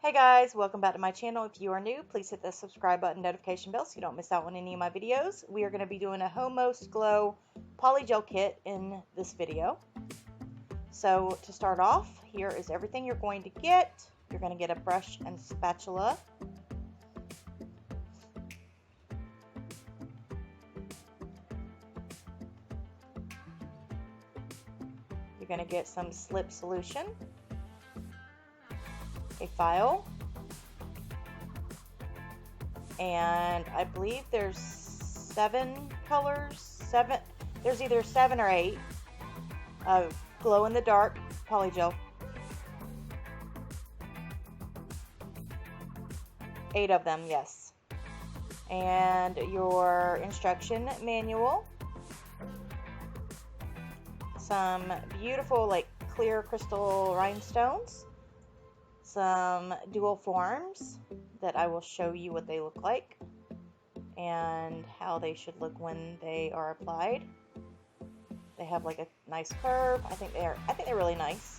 Hey guys, welcome back to my channel. If you are new, please hit the subscribe button, notification bell so you don't miss out on any of my videos. We are going to be doing a Homost Glow Polygel kit in this video. So to start off, here is everything you're going to get. You're going to get a brush and spatula. You're going to get some slip solution, a file, and I believe there's 7 colors, there's either 7 or 8 of glow-in-the-dark polygel. 8 of them, yes. And your instruction manual, some beautiful like clear crystal rhinestones, some dual forms that I will show you what they look like and how they should look when they are applied. They have like a nice curve. I think they're really nice.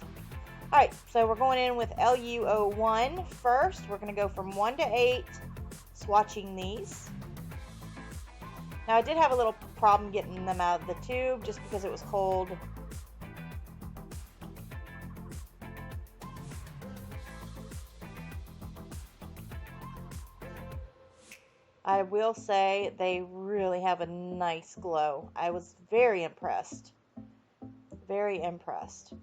Alright, so we're going in with LU01 first. We're going to go from 1 to 8, swatching these. Now I did have a little problem getting them out of the tube just because it was cold. I will say they really have a nice glow. I was very impressed. Very impressed.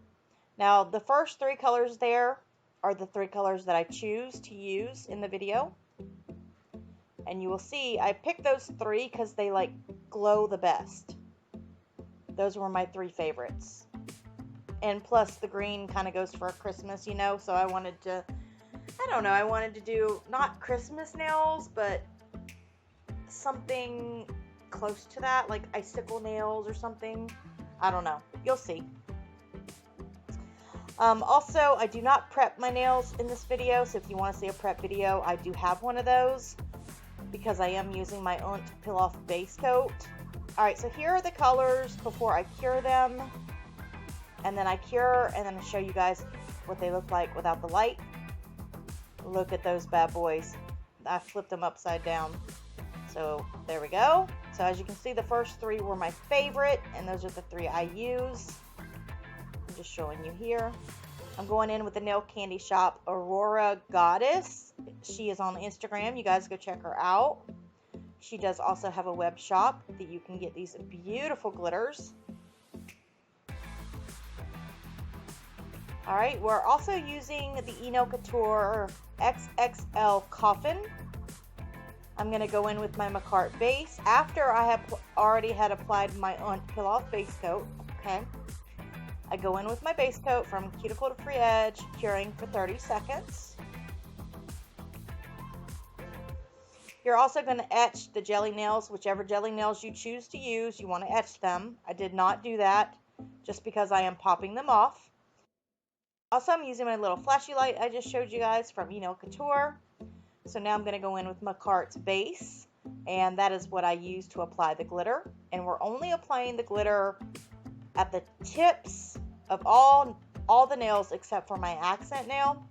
Now, the first 3 colors there are the 3 colors that I choose to use in the video. And you will see I picked those 3 because they like glow the best. Those were my 3 favorites. And plus the green kind of goes for Christmas, you know, so I wanted to, I don't know, I wanted to do not Christmas nails, but something close to that, like icicle nails or something. I don't know. You'll see. Also, I do not prep my nails in this video, so if you want to see a prep video, I do have one of those because I am using my own peel off base coat. Alright, so here are the colors before I cure them, and then I cure, and then I'll show you guys what they look like without the light. Look at those bad boys. I flipped them upside down. So there we go. So as you can see, the first 3 were my favorite, and those are the 3 I use. I'm just showing you here. I'm going in with the nail candy shop Aurora Goddess. She is on Instagram. You guys go check her out. She does also have a web shop that you can get these beautiful glitters. Alright, we're also using the Nail Couture XXL Coffin. I'm going to go in with my McCart base after I have already had applied my peel off base coat. Okay, I go in with my base coat from cuticle to free edge, curing for 30 seconds. You're also going to etch the jelly nails, whichever jelly nails you choose to use. You want to etch them. I did not do that just because I am popping them off. Also, I'm using my little flashy light I just showed you guys from Nail Couture. So now I'm going to go in with McCart's base, and that is what I use to apply the glitter. And we're only applying the glitter at the tips of all the nails except for my accent nail.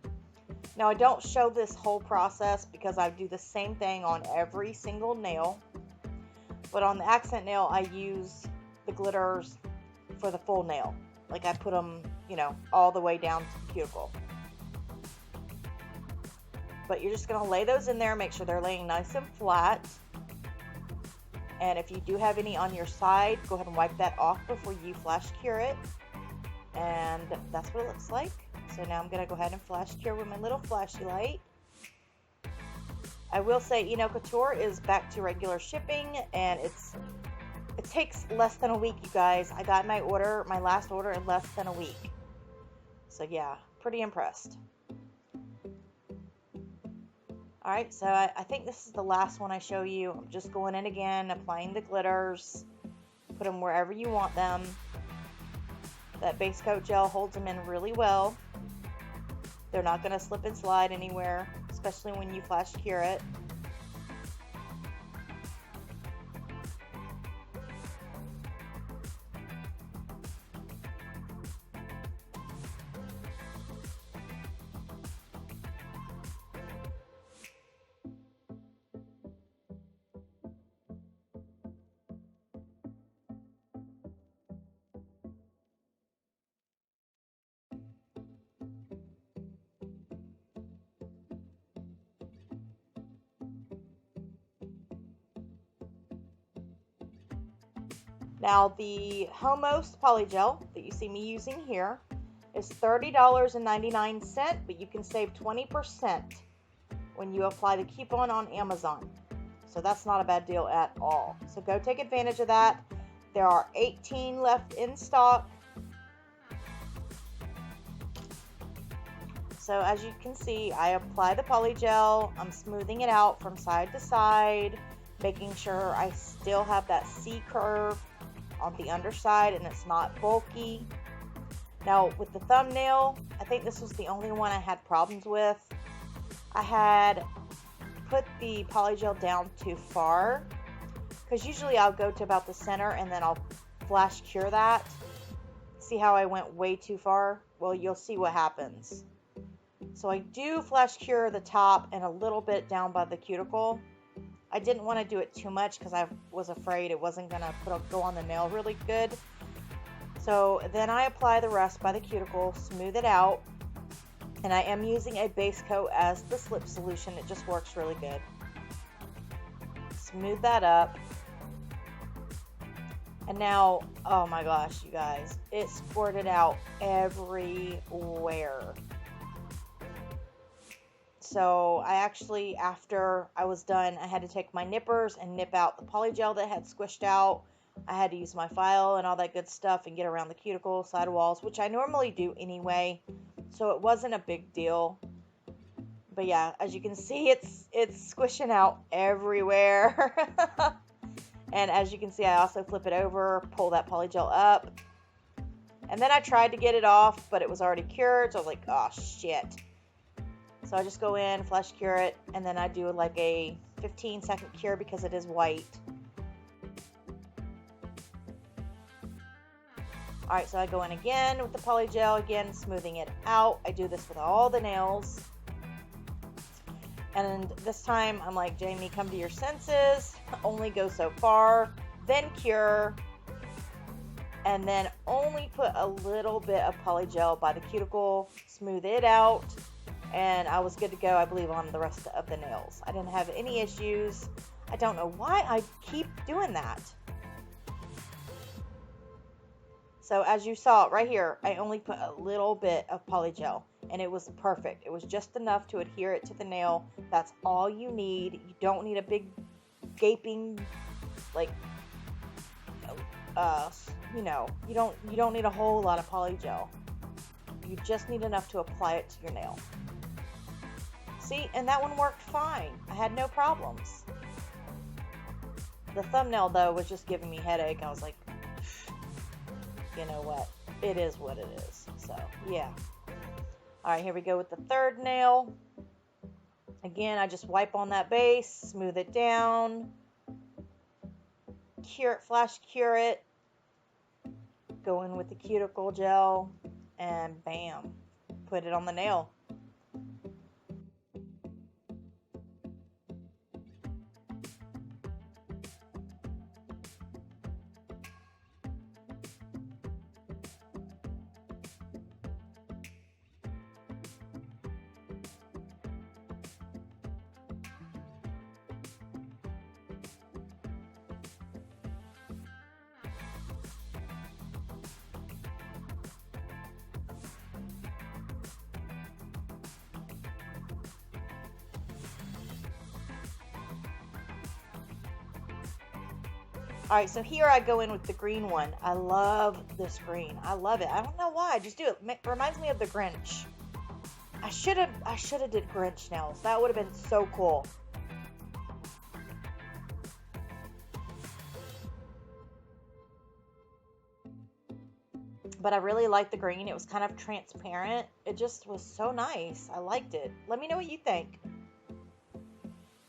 Now I don't show this whole process because I do the same thing on every single nail. But on the accent nail, I use the glitters for the full nail. Like I put them, you know, all the way down to the cuticle. But you're just going to lay those in there, make sure they're laying nice and flat. And if you do have any on your side, go ahead and wipe that off before you flash cure it. And that's what it looks like. So now I'm going to go ahead and flash cure with my little flashy light. I will say Nail Couture is back to regular shipping, and it takes less than a week, you guys. I got my last order in less than a week. So yeah, pretty impressed. Alright, so I think this is the last one I show you. I'm just going in again, applying the glitters. Put them wherever you want them. That base coat gel holds them in really well. They're not going to slip and slide anywhere, especially when you flash cure it. Now the Homost polygel that you see me using here is $30.99, but you can save 20% when you apply the coupon on Amazon. So that's not a bad deal at all. So go take advantage of that. There are 18 left in stock. So as you can see, I apply the polygel. I'm smoothing it out from side to side, making sure I still have that C curve on the underside and it's not bulky. Now with the thumbnail, I think this was the only one I had problems with. I had put the polygel down too far, because usually I'll go to about the center and then I'll flash cure that. See how I went way too far? Well, you'll see what happens. So I do flash cure the top and a little bit down by the cuticle. I didn't want to do it too much because I was afraid it wasn't going to go on the nail really good. So then I apply the rest by the cuticle, smooth it out, and I am using a base coat as the slip solution. It just works really good. Smooth that up. And now, oh my gosh, you guys, it squirted out everywhere. So I actually, after I was done, I had to take my nippers and nip out the polygel that had squished out. I had to use my file and all that good stuff and get around the cuticle, sidewalls, which I normally do anyway. So it wasn't a big deal. But yeah, as you can see, it's squishing out everywhere. And as you can see, I also flip it over, pull that polygel up. And then I tried to get it off, but it was already cured. So I was like, oh shit. So I just go in, flash cure it, and then I do like a 15-second cure because it is white. Alright, so I go in again with the polygel, again smoothing it out. I do this with all the nails. And this time I'm like, Jamie, come to your senses. Only go so far, then cure. And then only put a little bit of polygel by the cuticle, smooth it out. And I was good to go, I believe, on the rest of the nails. I didn't have any issues. I don't know why I keep doing that. So as you saw right here, I only put a little bit of polygel. And it was perfect. It was just enough to adhere it to the nail. That's all you need. You don't need a big gaping, like, you know, you don't need a whole lot of polygel. You just need enough to apply it to your nail. See, and that one worked fine. I had no problems. The thumbnail, though, was just giving me a headache. I was like, you know what? It is what it is. So, yeah. Alright, here we go with the third nail. Again, I just wipe on that base, smooth it down, cure it, flash cure it, go in with the cuticle gel, and bam, put it on the nail. Alright, so here I go in with the green one. I love this green. I love it. I don't know why. I just do it. It reminds me of the Grinch. I should have did Grinch nails. That would have been so cool. But I really liked the green. It was kind of transparent. It just was so nice. I liked it. Let me know what you think.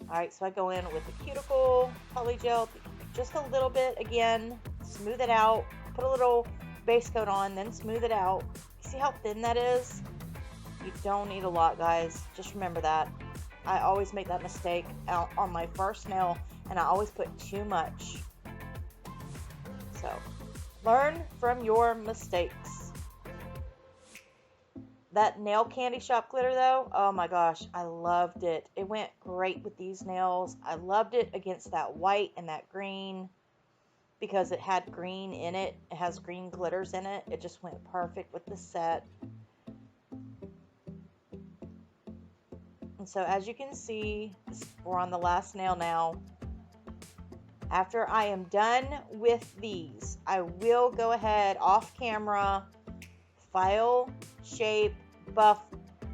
Alright, so I go in with the cuticle polygel, just a little bit again, smooth it out, put a little base coat on, then smooth it out. See how thin that is? You don't need a lot, guys. Just remember that. I always make that mistake on my first nail, and I always put too much. So, learn from your mistakes. That nail candy shop glitter, though, oh my gosh, I loved it. It went great with these nails. I loved it against that white and that green. because it had green in it. It has green glitters in it. It just went perfect with the set. And so as you can see, we're on the last nail now. After I am done with these, I will go ahead off camera, file, shape, buff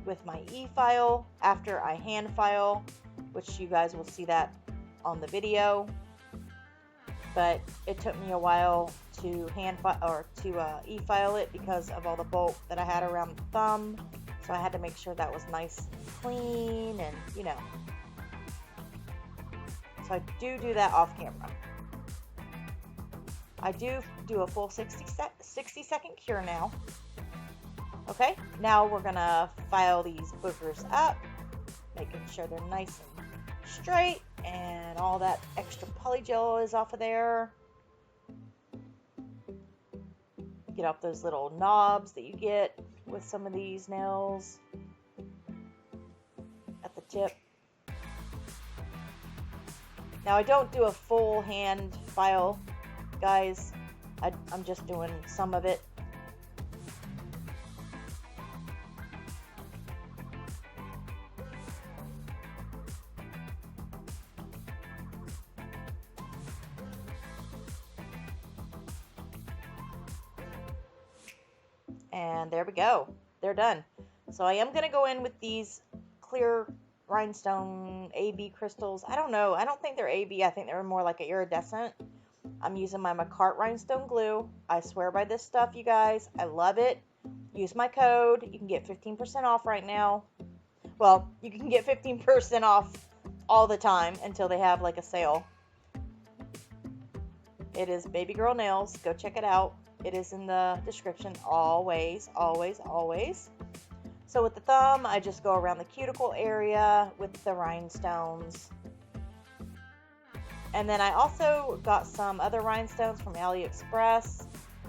with my e-file after I hand file, which you guys will see that on the video. But it took me a while to e-file it because of all the bulk that I had around the thumb. So I had to make sure that was nice and clean, and you know. So I do that off camera. I do a full 60-second cure now. Okay, now we're gonna file these boogers up, making sure they're nice and straight and all that extra polygel is off of there. Get off those little knobs that you get with some of these nails at the tip. Now I don't do a full hand file, guys. I'm just doing some of it. And there we go. They're done. So I am going to go in with these clear rhinestone AB crystals. I don't know. I don't think they're AB. I think they're more like an iridescent. I'm using my McCart rhinestone glue. I swear by this stuff, you guys. I love it. Use my code. You can get 15% off right now. Well, you can get 15% off all the time until they have like a sale. It is Baby Girl Nails. Go check it out. It is in the description always, always, always. So with the thumb, I just go around the cuticle area with the rhinestones. And then I also got some other rhinestones from AliExpress.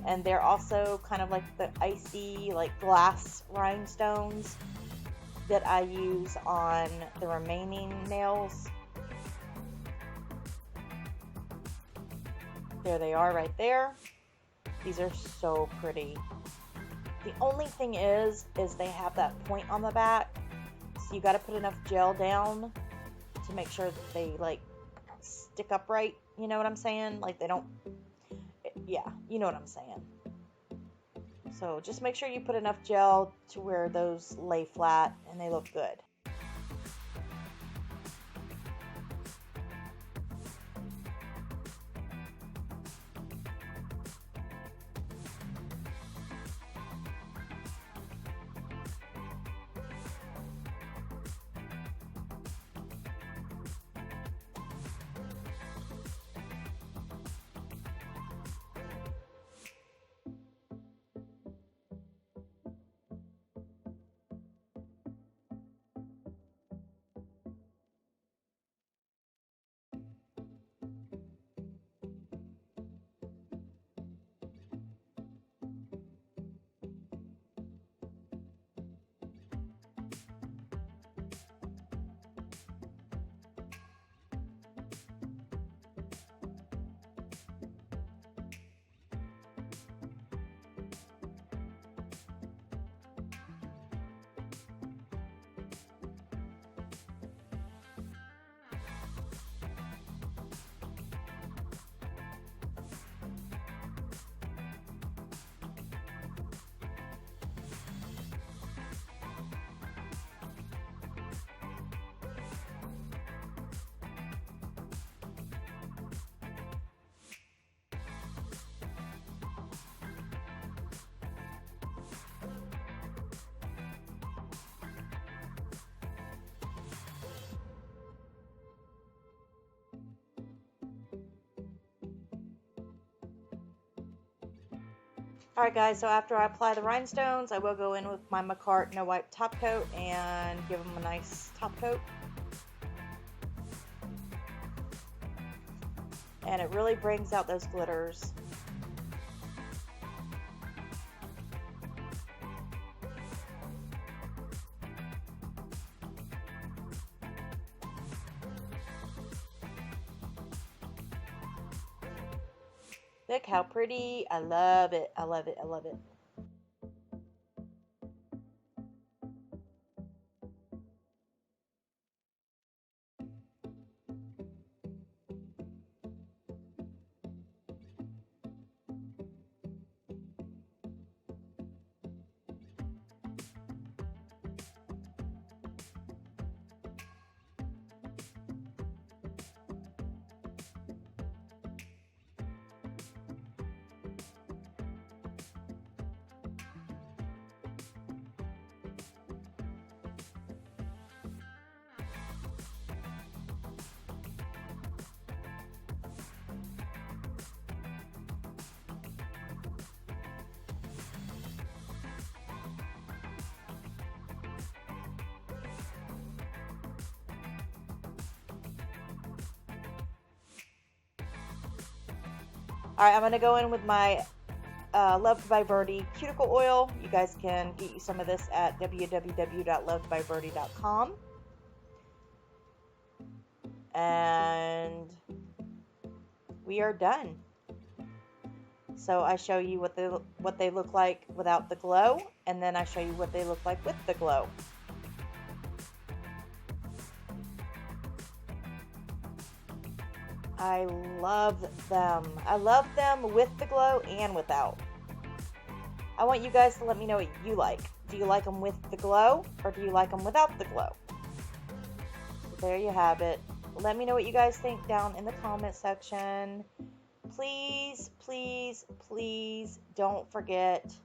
And they're also kind of like the icy, like glass rhinestones that I use on the remaining nails. There they are right there. These are so pretty. The only thing is they have that point on the back. So you got to put enough gel down to make sure that they like stick upright. You know what I'm saying? Like they don't, yeah, you know what I'm saying. So just make sure you put enough gel to where those lay flat and they look good. Alright guys, so after I apply the rhinestones, I will go in with my McCart No Wipe top coat and give them a nice top coat. And it really brings out those glitters. Look how pretty. I love it. I love it. I love it. Alright, I'm going to go in with my Loved by Birdie cuticle oil. You guys can get you some of this at www.lovedbybirdie.com. And we are done. So I show you what they look like without the glow, and then I show you what they look like with the glow. I love them. I love them with the glow and without. I want you guys to let me know what you like. Do you like them with the glow, or do you like them without the glow? So there you have it. Let me know what you guys think down in the comment section. Please, please, please don't forget,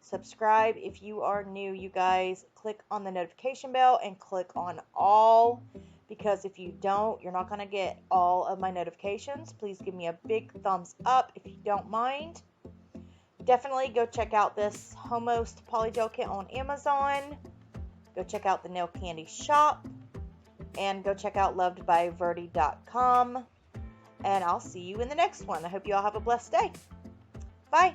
subscribe if you are new, you guys. Click on the notification bell and click on all, because if you don't, you're not going to get all of my notifications. Please give me a big thumbs up if you don't mind. Definitely go check out this Homost Polygel Kit on Amazon. Go check out the Nail Candy Shop. And go check out lovedbybirdie.com. And I'll see you in the next one. I hope you all have a blessed day. Bye.